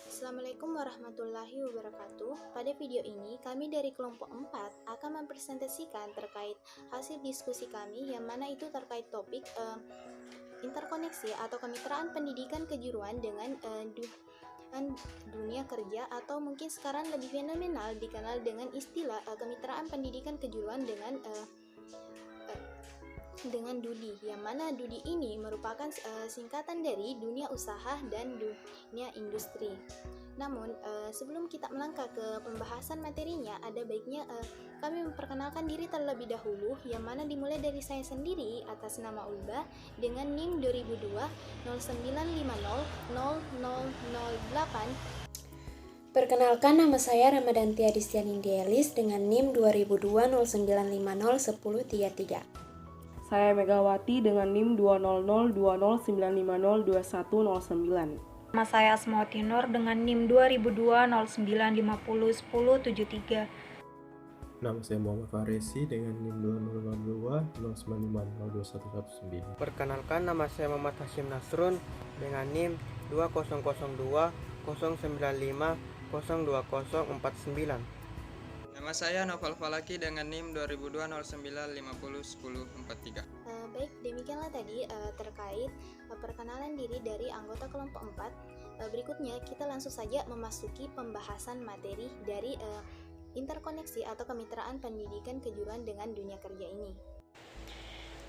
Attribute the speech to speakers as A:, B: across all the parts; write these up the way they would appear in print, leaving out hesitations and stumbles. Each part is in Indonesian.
A: Assalamualaikum warahmatullahi wabarakatuh. Pada video ini, kami dari kelompok 4 akan mempresentasikan terkait hasil diskusi kami yang mana itu terkait topik interkoneksi atau kemitraan pendidikan kejuruan dengan dunia kerja, atau mungkin sekarang lebih fenomenal dikenal dengan istilah kemitraan pendidikan kejuruan dengan DUDI, yang mana DUDI ini merupakan singkatan dari dunia usaha dan dunia industri. Namun sebelum kita melangkah ke pembahasan materinya, ada baiknya kami memperkenalkan diri terlebih dahulu, yang mana dimulai dari saya sendiri atas nama Ulba dengan NIM 2002 0950 0008.
B: Perkenalkan, nama saya Ramadanti Adistiani Dielis dengan NIM 2002 0950 1033.
C: Saya Megawati dengan NIM 2002095021009.
D: Nama saya Asmawati Nur dengan NIM 2002 0950 1073.
E: Nama saya Muhammad Faresi dengan NIM 2002 0950 2119.
F: Perkenalkan, nama saya Muhammad Hashim Nasrun dengan NIM 2002 095 02049.
G: Nama saya Novel Falaki dengan NIM 2002 0950 1043.
A: Baik, demikianlah tadi terkait perkenalan diri dari anggota kelompok 4. Berikutnya kita langsung saja memasuki pembahasan materi dari interkoneksi atau kemitraan pendidikan kejuruan dengan dunia kerja ini.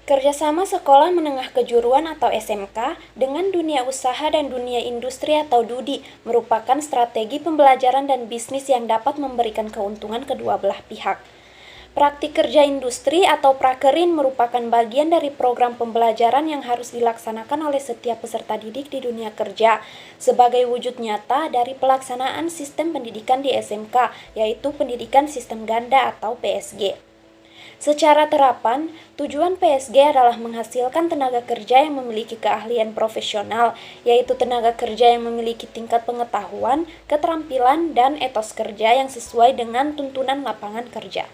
B: Kerjasama sekolah menengah kejuruan atau SMK dengan dunia usaha dan dunia industri atau DUDI merupakan strategi pembelajaran dan bisnis yang dapat memberikan keuntungan kedua belah pihak. Praktik kerja industri atau prakerin merupakan bagian dari program pembelajaran yang harus dilaksanakan oleh setiap peserta didik di dunia kerja sebagai wujud nyata dari pelaksanaan sistem pendidikan di SMK, yaitu pendidikan sistem ganda atau PSG. Secara terapan, tujuan PSG adalah menghasilkan tenaga kerja yang memiliki keahlian profesional, yaitu tenaga kerja yang memiliki tingkat pengetahuan, keterampilan, dan etos kerja yang sesuai dengan tuntunan lapangan kerja.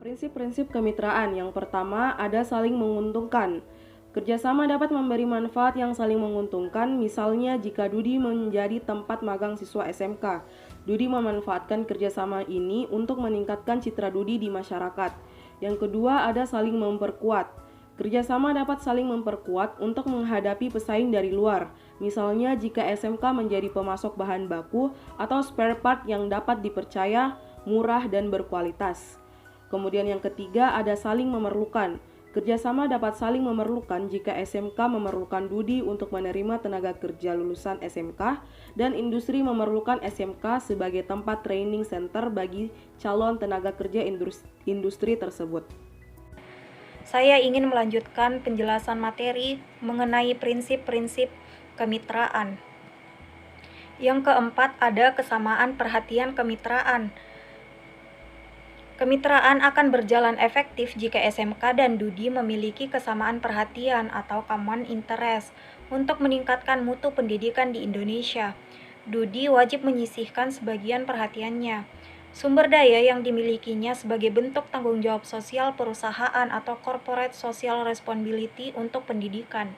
C: Prinsip-prinsip kemitraan. Yang pertama, ada saling menguntungkan. Kerjasama dapat memberi manfaat yang saling menguntungkan, misalnya jika DUDI menjadi tempat magang siswa SMK. DUDI memanfaatkan kerjasama ini untuk meningkatkan citra DUDI di masyarakat. Yang kedua, ada saling memperkuat. Kerjasama dapat saling memperkuat untuk menghadapi pesaing dari luar. Misalnya jika SMK menjadi pemasok bahan baku atau spare part yang dapat dipercaya, murah, dan berkualitas. Kemudian yang ketiga, ada saling memerlukan. Kerjasama dapat saling memerlukan jika SMK memerlukan DUDI untuk menerima tenaga kerja lulusan SMK dan industri memerlukan SMK sebagai tempat training center bagi calon tenaga kerja industri tersebut.
D: Saya ingin melanjutkan penjelasan materi mengenai prinsip-prinsip kemitraan. Yang keempat, ada kesamaan perhatian kemitraan. Kemitraan akan berjalan efektif jika SMK dan DUDI memiliki kesamaan perhatian atau common interest untuk meningkatkan mutu pendidikan di Indonesia. DUDI wajib menyisihkan sebagian perhatiannya, sumber daya yang dimilikinya sebagai bentuk tanggung jawab sosial perusahaan atau corporate social responsibility untuk pendidikan.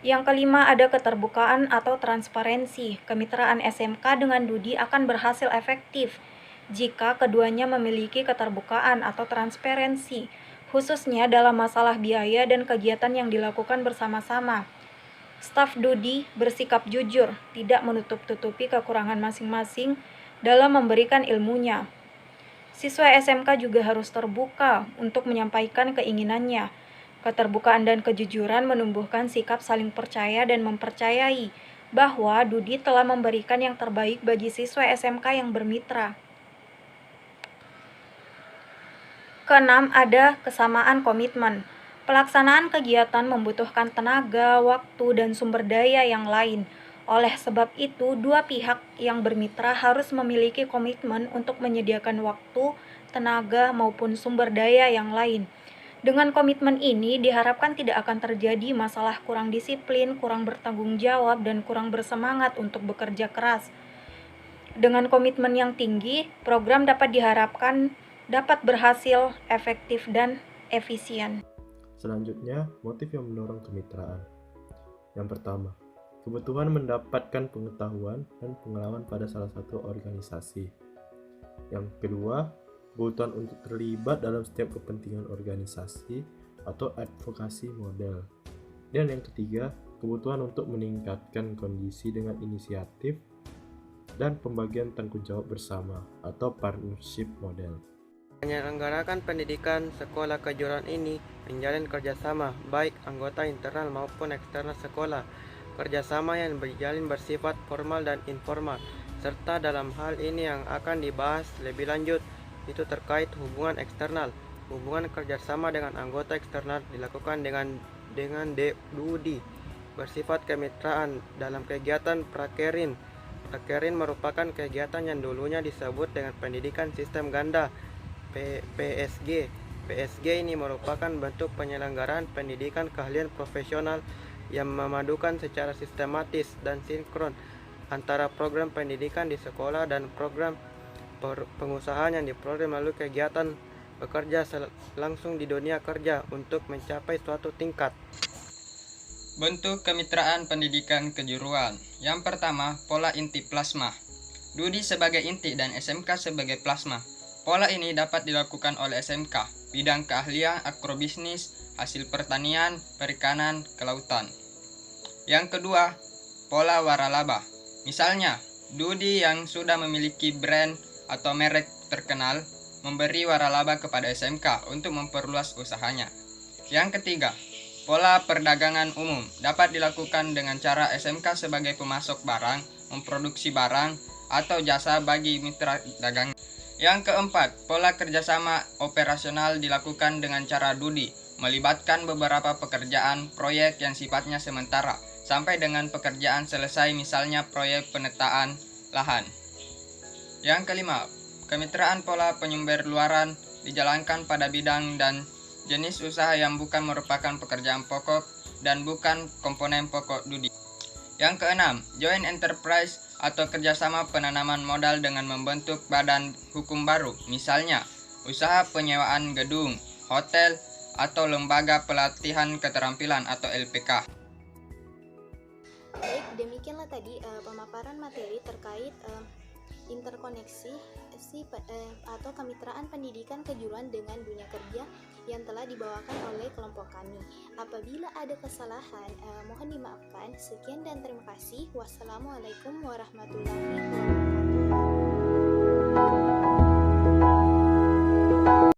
D: Yang kelima, ada keterbukaan atau transparansi. Kemitraan SMK dengan DUDI akan berhasil efektif jika keduanya memiliki keterbukaan atau transparansi, khususnya dalam masalah biaya dan kegiatan yang dilakukan bersama-sama. Staf DUDI bersikap jujur, tidak menutup-tutupi kekurangan masing-masing dalam memberikan ilmunya. Siswa SMK juga harus terbuka untuk menyampaikan keinginannya. Keterbukaan dan kejujuran menumbuhkan sikap saling percaya dan mempercayai bahwa DUDI telah memberikan yang terbaik bagi siswa SMK yang bermitra. Keenam, ada kesamaan komitmen. Pelaksanaan kegiatan membutuhkan tenaga, waktu, dan sumber daya yang lain. Oleh sebab itu, dua pihak yang bermitra harus memiliki komitmen untuk menyediakan waktu, tenaga, maupun sumber daya yang lain. Dengan komitmen ini, diharapkan tidak akan terjadi masalah kurang disiplin, kurang bertanggung jawab, dan kurang bersemangat untuk bekerja keras. Dengan komitmen yang tinggi, program dapat diharapkan dapat berhasil efektif dan efisien.
E: Selanjutnya, motif yang mendorong kemitraan. Yang pertama, kebutuhan mendapatkan pengetahuan dan pengalaman pada salah satu organisasi. Yang kedua, kebutuhan untuk terlibat dalam setiap kepentingan organisasi atau advokasi model. Dan yang ketiga, kebutuhan untuk meningkatkan kondisi dengan inisiatif dan pembagian tanggung jawab bersama atau partnership model.
F: Menyelenggarakan pendidikan sekolah kejuruan ini menjalin kerjasama baik anggota internal maupun eksternal sekolah. Kerjasama yang berjalin bersifat formal dan informal, serta dalam hal ini yang akan dibahas lebih lanjut itu terkait hubungan eksternal. Hubungan kerjasama dengan anggota eksternal dilakukan dengan DUDI bersifat kemitraan dalam kegiatan prakerin. Prakerin merupakan kegiatan yang dulunya disebut dengan pendidikan sistem ganda PSG. PSG ini merupakan bentuk penyelenggaraan pendidikan keahlian profesional yang memadukan secara sistematis dan sinkron antara program pendidikan di sekolah dan program pengusahaan yang diperoleh melalui kegiatan bekerja langsung di dunia kerja untuk mencapai suatu tingkat.
G: Bentuk kemitraan pendidikan kejuruan. Yang pertama, pola inti plasma. DUDI sebagai inti dan SMK sebagai plasma. Pola ini dapat dilakukan oleh SMK, bidang keahlian agrobisnis, hasil pertanian, perikanan, kelautan. Yang kedua, pola waralaba. Misalnya, DUDI yang sudah memiliki brand atau merek terkenal memberi waralaba kepada SMK untuk memperluas usahanya. Yang ketiga, pola perdagangan umum dapat dilakukan dengan cara SMK sebagai pemasok barang, memproduksi barang, atau jasa bagi mitra dagang. Yang keempat, pola kerjasama operasional dilakukan dengan cara DUDI, melibatkan beberapa pekerjaan proyek yang sifatnya sementara, sampai dengan pekerjaan selesai misalnya proyek penataan lahan. Yang kelima, kemitraan pola penyumber luaran dijalankan pada bidang dan jenis usaha yang bukan merupakan pekerjaan pokok dan bukan komponen pokok DUDI. Yang keenam, joint enterprise atau kerjasama penanaman modal dengan membentuk badan hukum baru, misalnya usaha penyewaan gedung, hotel, atau lembaga pelatihan keterampilan atau LPK.
A: Baik, demikianlah tadi pemaparan materi terkait interkoneksi atau kemitraan pendidikan kejuruan dengan dunia kerja yang telah dibawakan oleh kelompok kami. Apabila ada kesalahan, mohon dimaafkan. Sekian dan terima kasih. Wassalamualaikum warahmatullahi wabarakatuh.